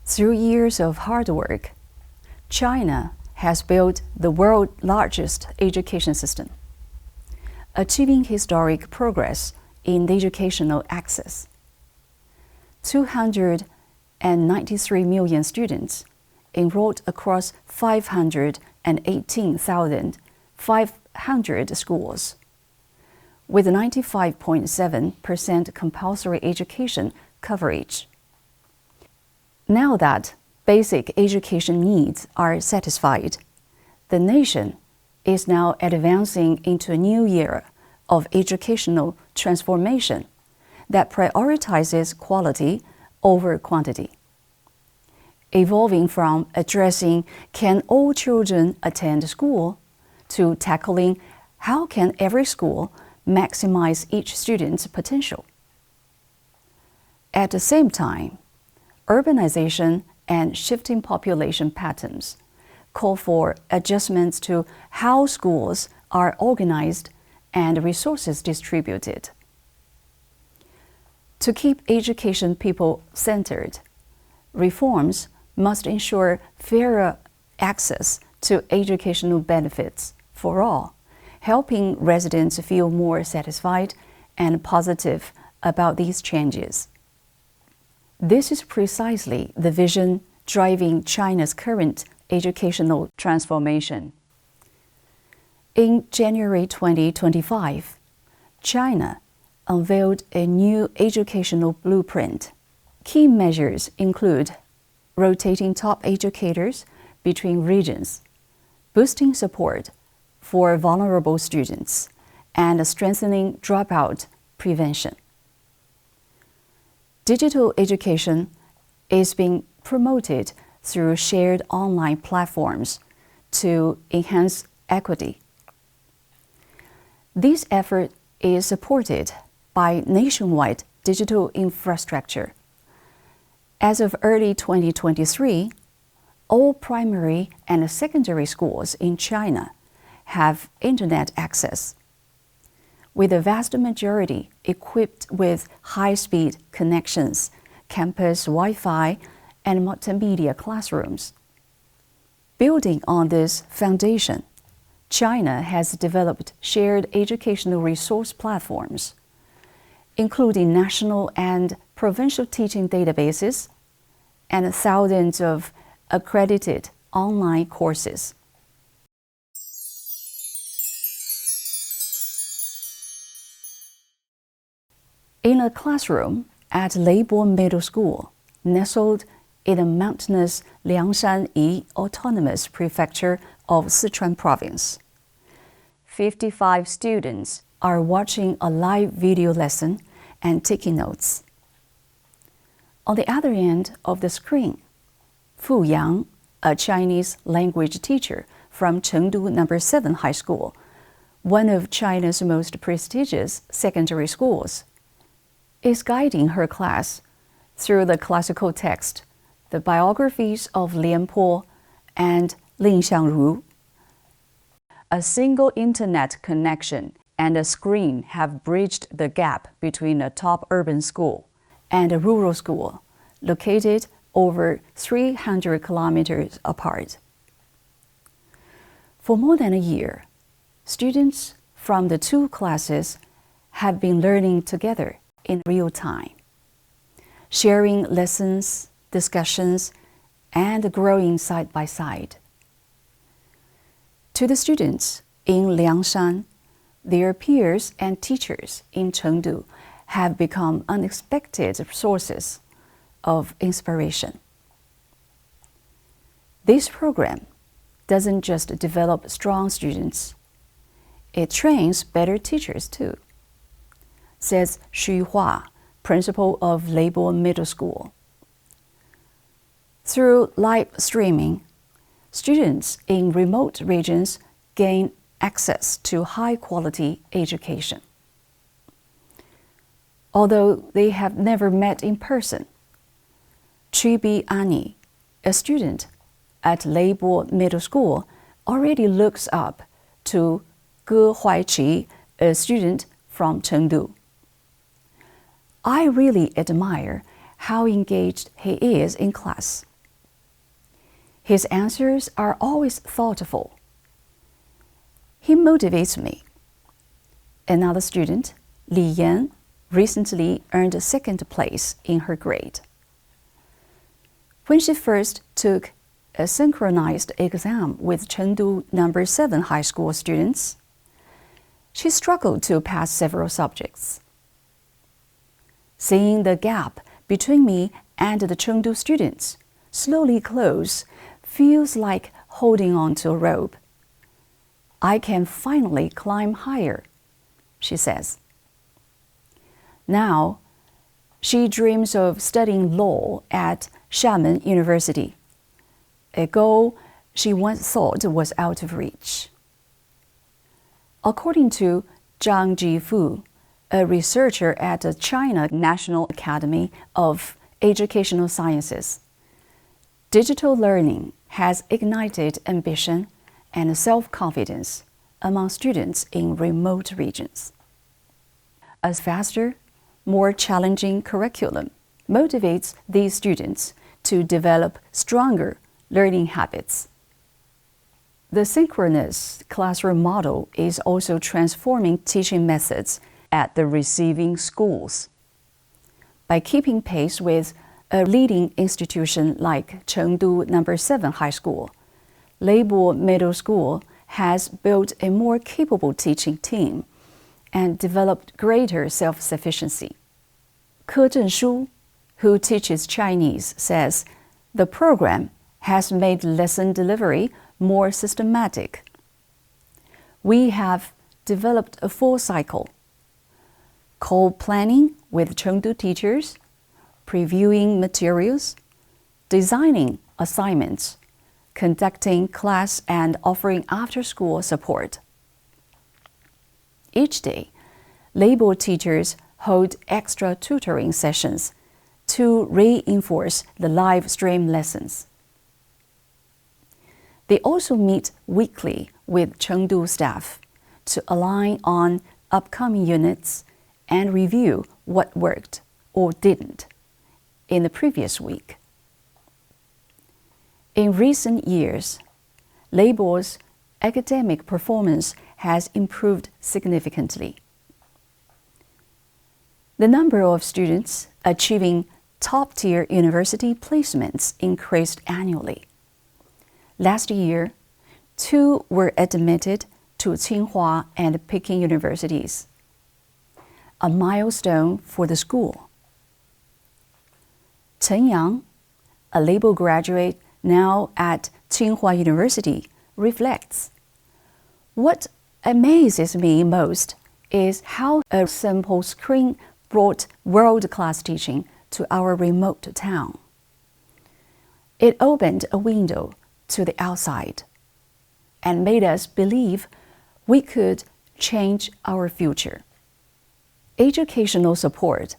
Through years of hard work, China has built the world's largest education system, achieving historic progress in educational access. 293 million students enrolled across 518,500 schools, with 95.7% compulsory education coverage. Now that basic education needs are satisfied, the nation is now advancing into a new era of educational transformation that prioritizes quality over quantity, evolving from addressing "can all children attend school" to tackling "how can every school maximize each student's potential." At the same time, urbanization and shifting population patterns call for adjustments to how schools are organized and resources distributed. To keep education people-centered, reforms must ensure fairer access to educational benefits for all, helping residents feel more satisfied and positive about these changes. This is precisely the vision driving China's current educational transformation. In January 2025, China unveiled a new educational blueprint. Key measures include rotating top educators between regions, boosting support for vulnerable students, and strengthening dropout prevention. Digital education is being promoted through shared online platforms to enhance equity. This effort is supported by nationwide digital infrastructure. As of early 2023, all primary and secondary schools in China have internet access, with the vast majority equipped with high-speed connections, campus Wi-Fi, and multimedia classrooms. Building on this foundation, China has developed shared educational resource platforms, including national and provincial teaching databases and thousands of accredited online courses. In a classroom at Leibo Middle School, nestled in the mountainous Liangshan-Yi Autonomous Prefecture of Sichuan Province, 55 students are watching a live video lesson and taking notes. On the other end of the screen, Fu Yang, a Chinese language teacher from Chengdu No. 7 High School, one of China's most prestigious secondary schools, is guiding her class through the classical text, the biographies of Lian Po and Lin Xiangru. A single internet connection and a screen have bridged the gap between a top urban school and a rural school located over 300 kilometers apart. For more than a year, students from the two classes have been learning together in real time, sharing lessons, discussions, and growing side by side. To the students in Liangshan, their peers and teachers in Chengdu have become unexpected sources of inspiration. This program doesn't just develop strong students, it trains better teachers too, says Xu Hua, principal of Leibo Middle School. Through live streaming, students in remote regions gain access to high-quality education. Although they have never met in person, Chibi Ani, a student at Leibo Middle School, already looks up to Ge Huaiqi, a student from Chengdu. "I really admire how engaged he is in class," His answers are always thoughtful. He motivates me. Another student, Li Yan, recently earned second place in her grade. When she first took a synchronized exam with Chengdu No. 7 high school students, she struggled to pass several subjects. Seeing the gap between me and the Chengdu students slowly close feels like holding on to a rope. I can finally climb higher, she says. Now, she dreams of studying law at Xiamen University, a goal she once thought was out of reach. According to Zhang Jifu, a researcher at the China National Academy of Educational Sciences, digital learning has ignited ambition and self-confidence among students in remote regions. A faster, more challenging curriculum motivates these students to develop stronger learning habits. The synchronous classroom model is also transforming teaching methods at the receiving schools. By keeping pace with a leading institution like Chengdu No. 7 High School, Leibo Middle School has built a more capable teaching team and developed greater self-sufficiency. Ke Zhenshu, who teaches Chinese, says the program has made lesson delivery more systematic. We have developed a full cycle: co-planning with Chengdu teachers, previewing materials, designing assignments, conducting class and offering after-school support. Each day, Leibo teachers hold extra tutoring sessions to reinforce the live stream lessons. They also meet weekly with Chengdu staff to align on upcoming units and review what worked or didn't in the previous week. In recent years, Leibo's academic performance has improved significantly. The number of students achieving top-tier university placements increased annually. Last year, 2 were admitted to Tsinghua and Peking universities, a milestone for the school. Chen Yang, a Leibo graduate now at Tsinghua University, reflects, "What amazes me most is how a simple screen brought world-class teaching to our remote town. It opened a window to the outside and made us believe we could change our future." Educational support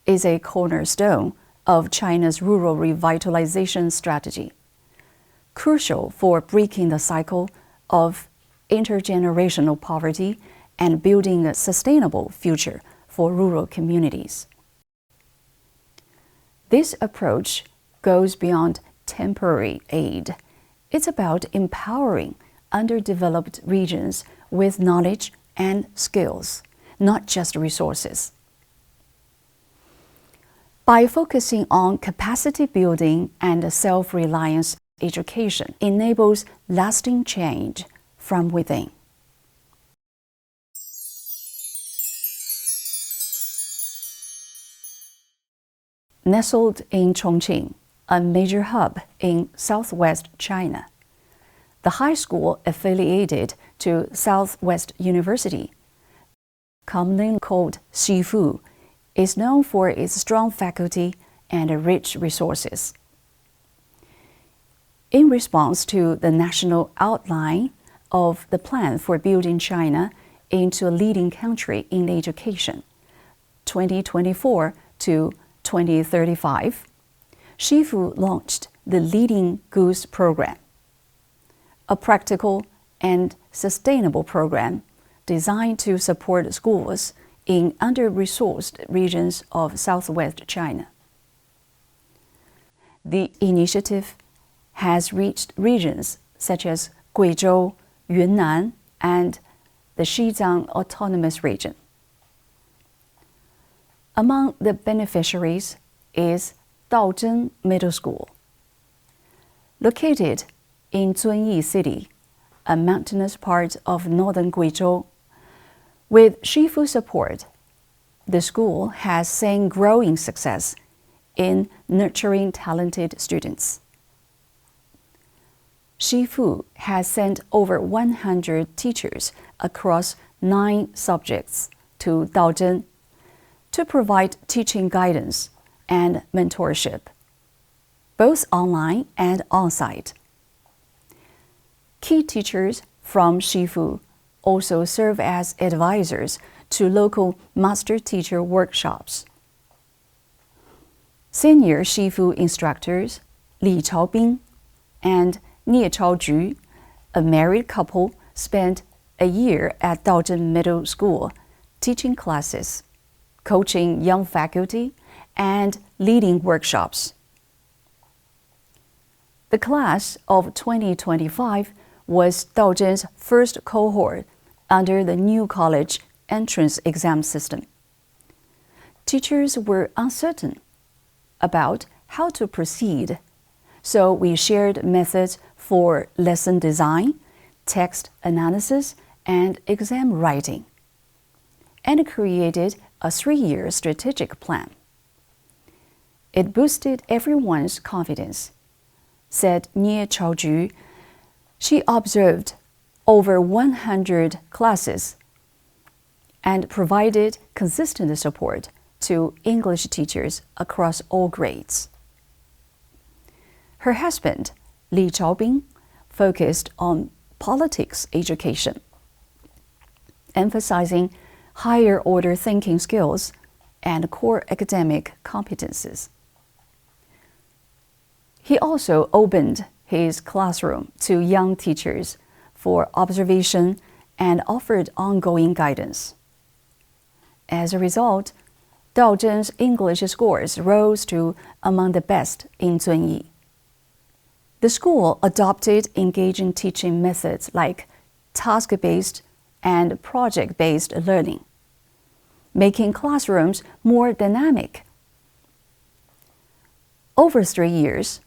is a cornerstone of China's rural revitalization strategy, crucial for breaking the cycle of intergenerational poverty and building a sustainable future for rural communities. This approach goes beyond temporary aid. It's about empowering underdeveloped regions with knowledge and skills, not just resources. By focusing on capacity building and self-reliance, education enables lasting change from within. Nestled in Chongqing, a major hub in southwest China, the high school affiliated to Southwest University, commonly called Xifu, is known for its strong faculty and rich resources. In response to the national outline of the plan for building China into a leading country in education, 2024 to 2035, Xifu launched the Leading Goose Program, a practical and sustainable program designed to support schools in under-resourced regions of southwest China. The initiative has reached regions such as Guizhou, Yunnan, and the Xizang Autonomous Region. Among the beneficiaries is Daozhen Middle School. Located in Zunyi City, a mountainous part of northern Guizhou, with Shifu support, the school has seen growing success in nurturing talented students. Shifu has sent over 100 teachers across 9 subjects to Daozhen to provide teaching guidance and mentorship, both online and on-site. Key teachers from Shifu also serve as advisors to local master teacher workshops. Senior Shifu instructors Li Chaobing and Nie Chaoju, a married couple, spent a year at Daozhen Middle School teaching classes, coaching young faculty, and leading workshops. The class of 2025 was Daozhen's first cohort under the new college entrance exam system. Teachers were uncertain about how to proceed, so we shared methods for lesson design, text analysis, and exam writing, and created a 3-year strategic plan. It boosted everyone's confidence, said Nie Chaoju. She observed over 100 classes and provided consistent support to English teachers across all grades. Her husband, Li Chaobing, focused on politics education, emphasizing higher order thinking skills and core academic competences. He also opened his classroom to young teachers for observation and offered ongoing guidance. As a result, Daozhen's English scores rose to among the best in Zunyi. The school adopted engaging teaching methods like task-based and project-based learning, making classrooms more dynamic. Over 3 years,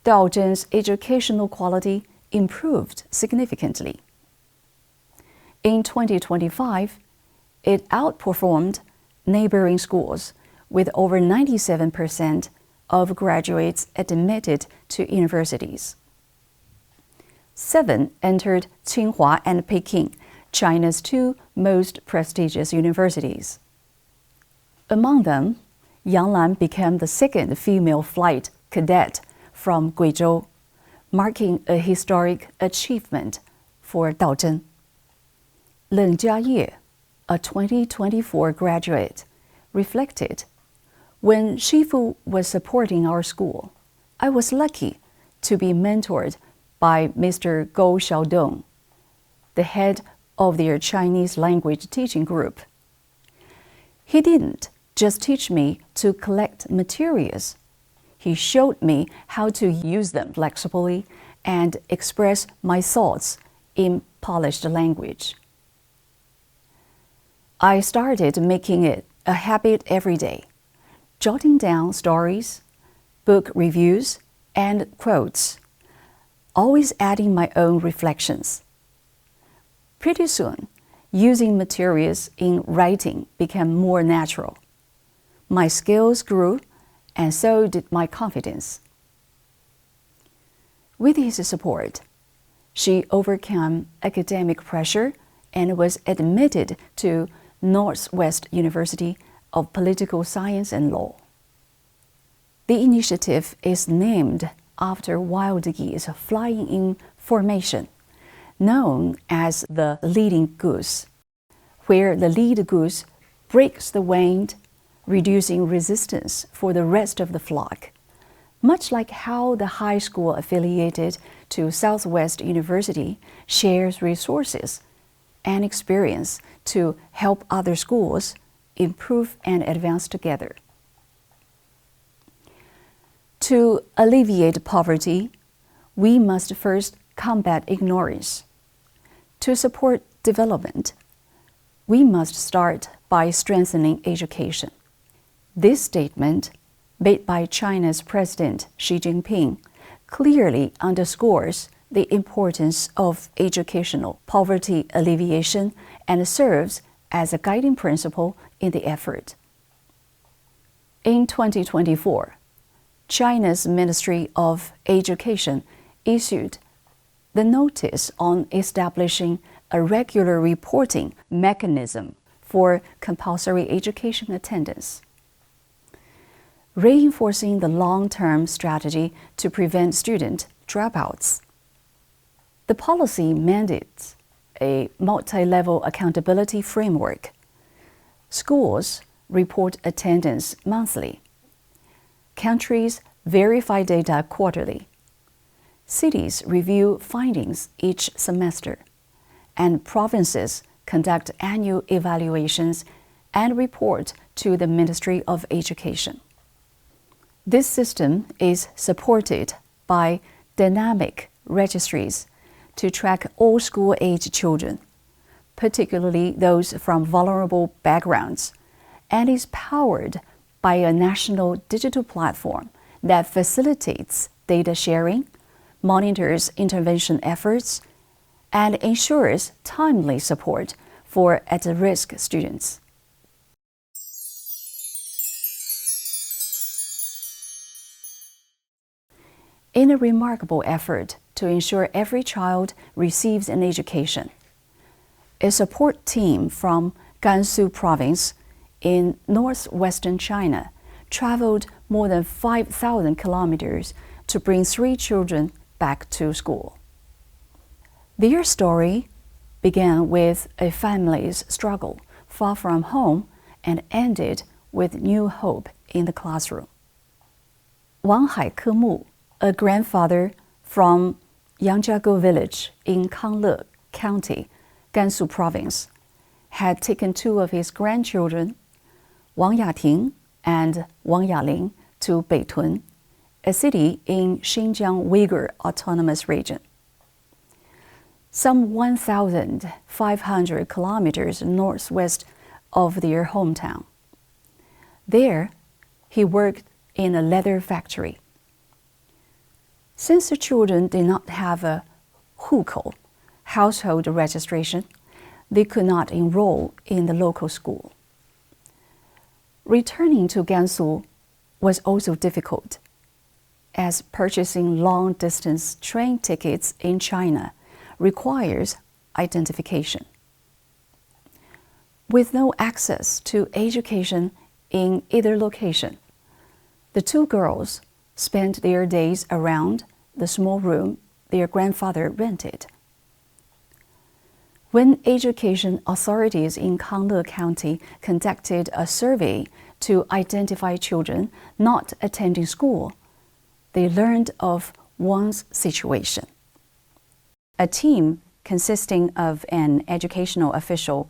Daozhen's educational quality improved significantly. In 2025, it outperformed neighboring schools with over 97% of graduates admitted to universities. 7 entered Tsinghua and Peking, China's 2 most prestigious universities. Among them, Yang became the 2nd female flight cadet from Guizhou, marking a historic achievement for Daozhen. Leng Jiaye, a 2024 graduate, reflected, "When Shifu was supporting our school, I was lucky to be mentored by Mr. Gou Xiaodong, the head of their Chinese language teaching group. He didn't just teach me to collect materials. He showed me how to use them flexibly and express my thoughts in polished language. I started making it a habit every day, jotting down stories, book reviews, and quotes, always adding my own reflections. Pretty soon, using materials in writing became more natural. My skills grew, and so did my confidence." With his support, she overcame academic pressure and was admitted to Northwest University of Political Science and Law. The initiative is named after wild geese flying in formation, known as the leading goose, where the lead goose breaks the wind, reducing resistance for the rest of the flock, much like how the high school affiliated to Southwest University shares resources and experience to help other schools improve and advance together. To alleviate poverty, we must first combat ignorance. To support development, we must start by strengthening education. This statement, made by China's President Xi Jinping, clearly underscores the importance of educational poverty alleviation and serves as a guiding principle in the effort. In 2024, China's Ministry of Education issued the notice on establishing a regular reporting mechanism for compulsory education attendance, reinforcing the long-term strategy to prevent student dropouts. The policy mandates a multi-level accountability framework. Schools report attendance monthly. Countries verify data quarterly. Cities review findings each semester, and provinces conduct annual evaluations and report to the Ministry of Education. This system is supported by dynamic registries to track all school-age children, particularly those from vulnerable backgrounds, and is powered by a national digital platform that facilitates data sharing, monitors intervention efforts, and ensures timely support for at-risk students. In a remarkable effort to ensure every child receives an education, a support team from Gansu Province in northwestern China traveled more than 5,000 kilometers to bring 3 children back to school. Their story began with a family's struggle far from home and ended with new hope in the classroom. Wang Haikemu, a grandfather from Yangjiago village in Kangle County, Gansu Province, had taken 2 of his grandchildren, Wang Yating and Wang Yaling, to Beitun, a city in Xinjiang Uyghur Autonomous Region, some 1,500 kilometers northwest of their hometown. There, he worked in a leather factory. Since the children did not have a hukou, household registration, they could not enroll in the local school. Returning to Gansu was also difficult, as purchasing long-distance train tickets in China requires identification. With no access to education in either location, the 2 girls spent their days around the small room their grandfather rented. When education authorities in Kangle County conducted a survey to identify children not attending school, they learned of Wang's situation. A team consisting of an educational official,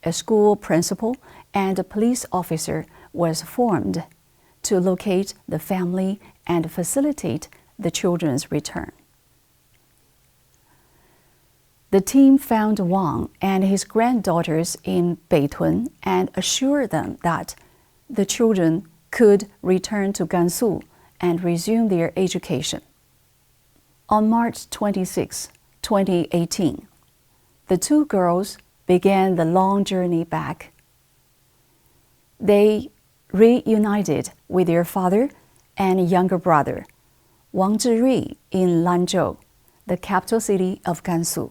a school principal, and a police officer was formed to locate the family and facilitate the children's return. The team found Wang and his granddaughters in Beitun and assured them that the children could return to Gansu and resume their education. On March 26, 2018, the 2 girls began the long journey back. They reunited with their father and younger brother, Wang Zhirui, in Lanzhou, the capital city of Gansu,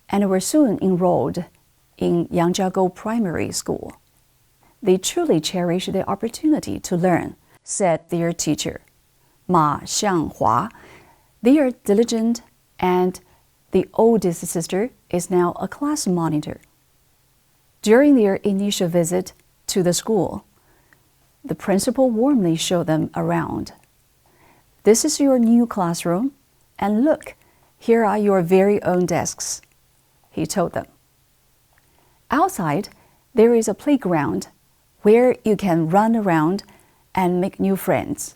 and were soon enrolled in Yangjiago Primary School. They truly cherish the opportunity to learn, said their teacher, Ma Xianghua. They are diligent, and the oldest sister is now a class monitor. During their initial visit to the school, the principal warmly showed them around. "This is your new classroom, and look, here are your very own desks," he told them. Outside, there is a playground where you can run around and make new friends.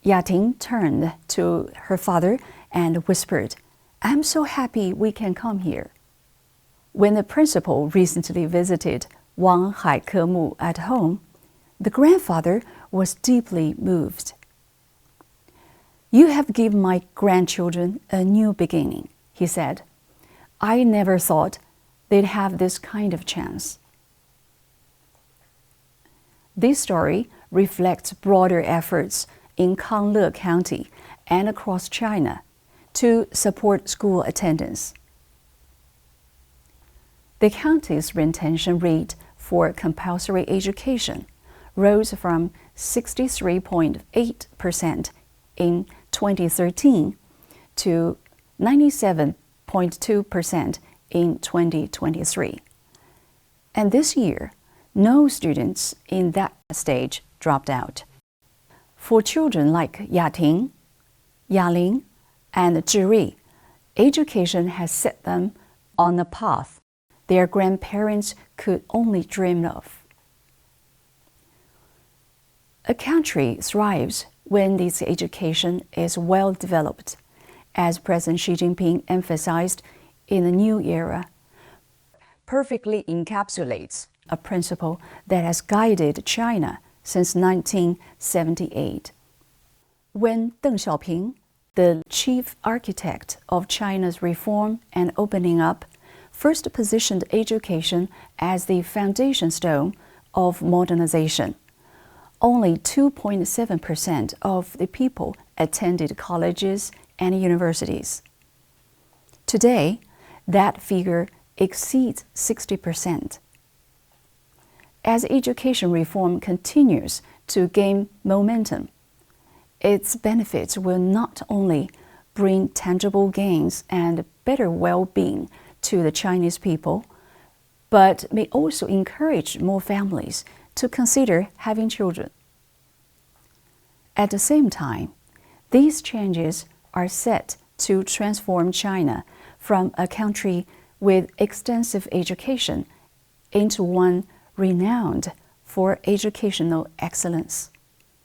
Yating turned to her father and whispered, "I'm so happy we can come here." When the principal recently visited Wang Haikemu at home, the grandfather was deeply moved. "You have given my grandchildren a new beginning," he said. "I never thought they'd have this kind of chance." This story reflects broader efforts in Kanle County and across China to support school attendance. The county's retention rate for compulsory education rose from 63.8% in 2013 to 97.2% in 2023. And this year, no students in that stage dropped out. For children like Yating, Yaling, and Zhiri, education has set them on a path their grandparents could only dream of. A country thrives when its education is well developed, as President Xi Jinping emphasized in the new era, perfectly encapsulates a principle that has guided China since 1978. When Deng Xiaoping, the chief architect of China's reform and opening up, first positioned education as the foundation stone of modernization, only 2.7% of the people attended colleges and universities. Today, that figure exceeds 60%. As education reform continues to gain momentum, its benefits will not only bring tangible gains and better well-being to the Chinese people, but may also encourage more families to consider having children. At the same time, these changes are set to transform China from a country with extensive education into one renowned for educational excellence.